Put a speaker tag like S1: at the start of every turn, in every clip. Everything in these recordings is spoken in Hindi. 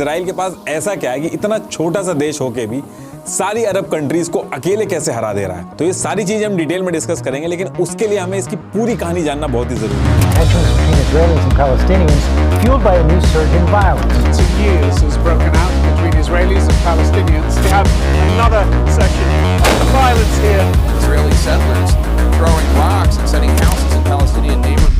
S1: इजराइल के पास ऐसा क्या है कि इतना छोटा सा देश होके भी सारी अरब कंट्रीज को अकेले कैसे हरा दे रहा है। तो ये सारी चीजें हम डिटेल में डिस्कस करेंगे, लेकिन उसके लिए हमें इसकी पूरी कहानी जानना बहुत ही जरूरी है।
S2: Tensions between Israelis and Palestinians fueled by a new surge in violence.
S3: For years has broken out between Israelis and Palestinians. We have another session of violence here.
S4: Israeli settlers throwing rocks and setting houses in Palestinian neighborhoods.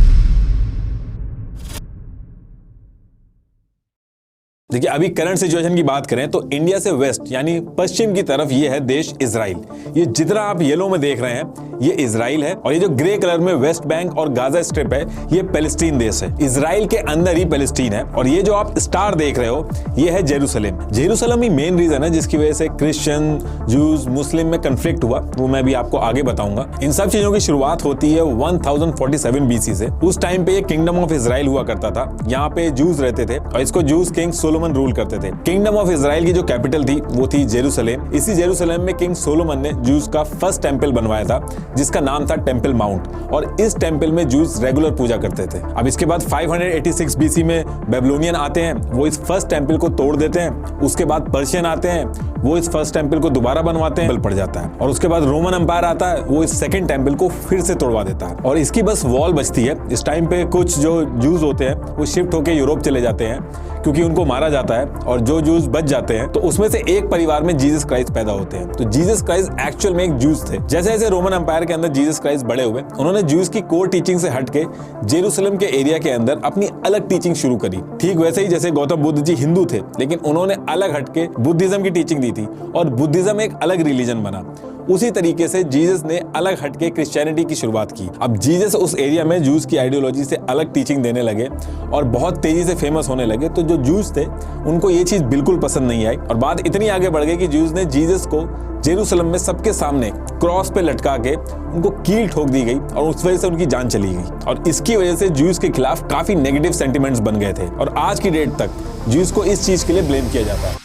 S1: देखिए, अभी करंट सिचुएशन की बात करें तो इंडिया से वेस्ट यानी पश्चिम की तरफ ये है देश इजराइल। ये जितना आप येलो में देख रहे हैं ये इजराइल है, और ये जो ग्रे कलर में वेस्ट बैंक और गाजा स्ट्रिप है ये पैलेस्टीन देश है। इजराइल के अंदर ही पैलेस्टीन है, और ये जो आप स्टार देख रहे हो ये है जेरूसलम। जेरूसलम ही मेन रीजन है जिसकी वजह से क्रिश्चियन, जूस, मुस्लिम में कंफ्लिक्ट हुआ, वो मैं भी आपको आगे बताऊंगा। इन सब चीजों की शुरुआत होती है 1047 BC से। उस टाइम पे ये किंगडम ऑफ इजराइल हुआ करता था। यहाँ पे जूस रहते थे और इसको जूस किंग सोलोमन रूल करते थे। किंगडम ऑफ इजराइल की जो कैपिटल थी वो थी जेरूसलम। इसी जेरूसलम में किंग सोलोमन ने जूस का फर्स्ट टेंपल बनवाया था जिसका नाम था टेंपल माउंट, और इस टेंपल में जूस रेगुलर पूजा करते थे। अब इसके बाद 586 BC में बेबीलोनियन आते हैं, वो इस फर्स्ट टेंपल को तोड़ देते हैं। उसके बाद पर्शियन आते हैं, वो इस फर्स्ट टेंपल को दोबारा बनवाते हैं, पड़ जाता है। और उसके बाद रोमन एम्पायर आता है, वो इस सेकंड टेंपल को फिर से तोड़वा देता है, और इसकी बस वॉल बचती है। इस टाइम पे कुछ जो जूस होते हैं वो शिफ्ट होकर यूरोप चले जाते हैं क्योंकि उनको मारा जाता है, और जो जूस बच जाते हैं तो उसमें से एक परिवार में जीसस क्राइस्ट पैदा होते हैं। तो जीसस क्राइस्ट एक्चुअल में एक जूस थे। जैसे जैसे रोमन एम्पायर के अंदर जीसस क्राइस्ट बड़े हुए, उन्होंने जूस की कोर टीचिंग से हटके जेरूसलम के एरिया के अंदर अपनी अलग टीचिंग शुरू करी। ठीक वैसे ही जैसे गौतम बुद्ध जी हिंदू थे, लेकिन उन्होंने अलग हटके बुद्धिज्म की टीचिंग दी थी, और बुद्धिज्म एक अलग रिलीजन बना। उसी तरीके से जीसस ने अलग हटके क्रिश्चियनिटी की शुरुआत की। अब जीसस उस एरिया में जूस की आइडियोलॉजी से अलग टीचिंग देने लगे और बहुत तेजी से फेमस होने लगे। तो जो जूस थे उनको ये चीज बिल्कुल पसंद नहीं आई, और बात इतनी आगे बढ़ गई कि जूस ने जीसस को जेरूसलम में सबके सामने क्रॉस पे लटका के उनको कील ठोक दी गई, और उस वजह से उनकी जान चली गई। और इसकी वजह से जूस के खिलाफ काफी नेगेटिव सेंटिमेंट्स बन गए थे, और आज की डेट तक जूस को इस चीज के लिए ब्लेम किया जाता है।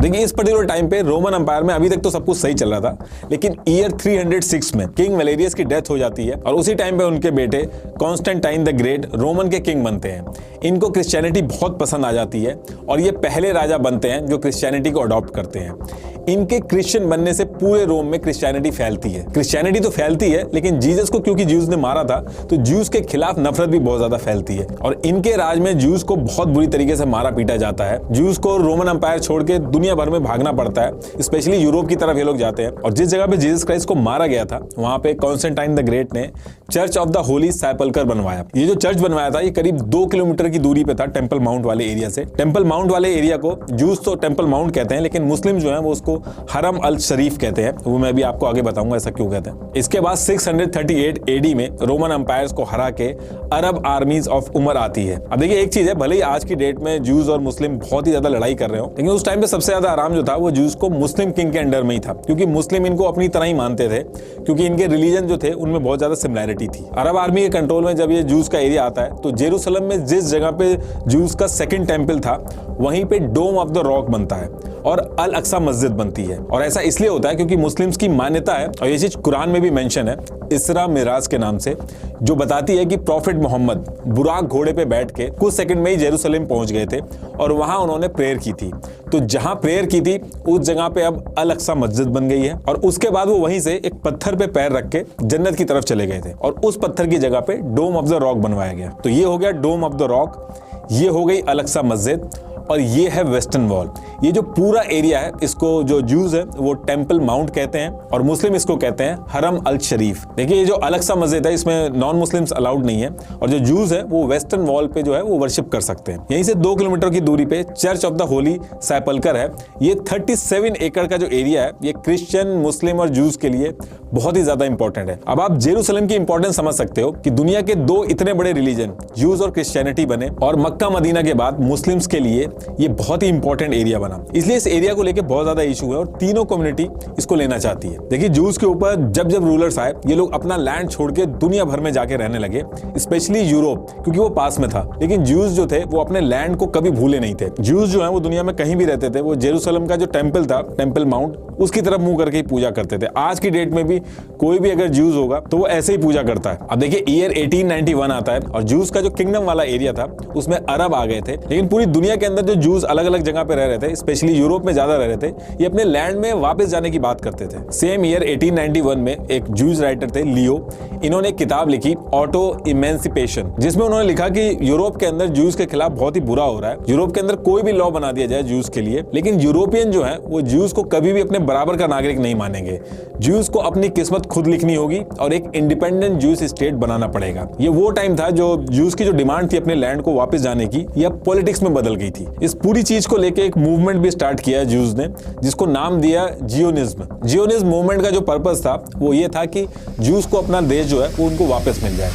S1: देखिए, इस पर्टिकुलर टाइम पे रोमन एम्पायर में अभी तक तो सब कुछ सही चल रहा था, लेकिन ईयर 306 में किंग वैलेरियस की डेथ हो जाती है, और उसी टाइम पे उनके बेटे कॉन्स्टेंटाइन द ग्रेट रोमन के किंग बनते हैं। इनको क्रिश्चियनिटी बहुत पसंद आ जाती है, और ये पहले राजा बनते हैं जो क्रिश्चियनिटी को अडॉप्ट करते हैं। इनके क्रिश्चियन बनने से पूरे रोम में क्रिश्चियनिटी फैलती है। क्रिश्चियनिटी तो फैलती है, लेकिन जीसस को क्योंकि जूस ने मारा था तो जूस के खिलाफ नफरत भी बहुत ज्यादा फैलती है, और इनके राज में जूस को बहुत बुरी तरीके से मारा पीटा जाता है। जूस को रोमन एम्पायर छोड़ के दुनिया भर में भागना पड़ता है, स्पेशली यूरोप की तरफ ये लोग जाते हैं। और जिस जगह पे जीसस क्राइस्ट को मारा गया था वहां पे कॉन्स्टेंटाइन द ग्रेट ने चर्च ऑफ द होली सेपल्कर बनवाया। ये जो चर्च बनवाया था ये करीब 2 किलोमीटर की दूरी पे था टेंपल माउंट वाले एरिया से। टेंपल माउंट वाले एरिया को जूस तो टेंपल माउंट कहते हैं, लेकिन मुस्लिम जो है वो उसको हरम अल शरीफ कहते हैं। वो मैं भी आपको आगे बताऊंगा ऐसा क्यों कहते हैं। इसके बाद 638 AD में रोमन एम्पायर्स को हरा के अरब आर्मीज ऑफ उमर आती है। अब देखिए, एक चीज है, भले ही आज की डेट में जूस और मुस्लिम बहुत ही ज्यादा लड़ाई कर रहे हो, लेकिन उस टाइम पे सबसे ज्यादा आराम जो था वो जूस को मुस्लिम किंग के अंडर में ही था, क्योंकि मुस्लिम इनको अपनी तरह ही मानते थे, क्योंकि इनके रिलीजन जो थे उनमें बहुत ज्यादा सिमिलैरिटी थी। अरब आर्मी के कंट्रोल में जब ये जूस का एरिया आता है तो जेरूसलम में जिस जगह पे जूस का सेकंड टेंपल था वहीं पे डोम ऑफ द रॉक बनता है और अल अक्सा मस्जिद बनती है। और ऐसा इसलिए होता है क्योंकि मुस्लिम्स की मान्यता है, और ये चीज कुरान में भी मेंशन है इसरा मिराज के नाम से, जो बताती है कि प्रॉफिट मोहम्मद बुराक घोड़े पे बैठ के कुछ सेकंड में ही जेरूसलम पहुंच गए थे, और वहां उन्होंने प्रेयर की थी। तो जहां प्रेयर की थी उस जगह पे अब अल अक्सा मस्जिद बन गई है, और उसके बाद वो वहीं से एक पत्थर पे पैर रख के जन्नत की तरफ चले गए थे, और उस पत्थर की जगह पे डोम ऑफ द रॉक बनवाया गया। तो ये हो गया डोम ऑफ द रॉक, ये हो गई अल अक्सा मस्जिद, और ये है वेस्टर्न वॉल। ये जो पूरा एरिया है इसको जो जूस है वो टेंपल माउंट कहते हैं, और मुस्लिम इसको कहते हैं हरम अल शरीफ। देखिए, ये जो अलग सा मस्जिद है इसमें नॉन मुस्लिम्स अलाउड नहीं है, और जो जूस है वो वेस्टर्न वॉल पे जो है वो वर्शिप कर सकते हैं। यहीं से 2 किलोमीटर की दूरी पे चर्च ऑफ द होली सेपल्कर है। ये 37 एकड़ का जो एरिया है ये क्रिश्चियन, मुस्लिम और जूस के लिए बहुत ही ज्यादा इंपॉर्टेंट है। अब आप जेरूसलम की इंपॉर्टेंस समझ सकते हो कि दुनिया के 2 इतने बड़े रिलीजन जूस और क्रिश्चियनिटी बने, और मक्का मदीना के बाद मुस्लिम्स के लिए ये बहुत ही इंपॉर्टेंट एरिया बना। बना, इसलिए इस एरिया को लेके बहुत ज्यादा इशू है और तीनों कम्युनिटी इसको लेना चाहती है। देखिए जूस के ऊपर जब जब रूलर्स आए ये लोग अपना लैंड छोड़ के दुनिया भर में जाके रहने लगे, स्पेशली यूरोप, क्योंकि वो पास में था। लेकिन ज्यूज जो थे वो अपने लैंड को कभी भूले नहीं थे। ज्यूज जो है वो दुनिया में कहीं भी रहते थे, वो जेरूसलम का जो टेम्पल था, टेम्पल माउंट, उसकी तरफ मुंह करके ही पूजा करते थे। आज की डेट में भी कोई भी अगर ज्यूज होगा तो वो ऐसे ही पूजा करता है। अब देखिए ईयर 1891 आता है और ज्यूज का जो किंगडम वाला एरिया था उसमें अरब आ गए थे, लेकिन पूरी दुनिया के अंदर जो ज्यूज अलग अलग जगह पे रह रहे थे, स्पेशली यूरोप में ज्यादा रह रहे थे, ये अपने लैंड में वापस जाने की बात करते थे। सेम ईयर 1891 में एक ज्यूज राइटर थे लियो, इन्होंने एक किताब लिखी ऑटो इमेंसिपेशन, जिसमें उन्होंने लिखा कि यूरोप के अंदर ज्यूज के खिलाफ बहुत ही बुरा हो रहा है। यूरोप के अंदर कोई भी लॉ बना दिया जाए ज्यूज के लिए, लेकिन यूरोपियन जो है वो ज्यूज को कभी भी अपने बराबर का नागरिक नहीं मानेंगे। ज्यूज को अपनी किस्मत खुद लिखनी होगी और एक इंडिपेंडेंट ज्यूज स्टेट बनाना पड़ेगा। ये वो टाइम था जो ज्यूज की जो डिमांड थी अपने लैंड को वापस जाने की, यह पॉलिटिक्स में बदल गई थी। इस पूरी चीज को लेके एक मूवमेंट भी स्टार्ट किया ज्यूज ने, जिसको नाम दिया जियोनिज्म। जियोनिज्म मूवमेंट का जो पर्पस था वो ये था कि ज्यूज को अपना देश जो है वो उनको वापस मिल जाए।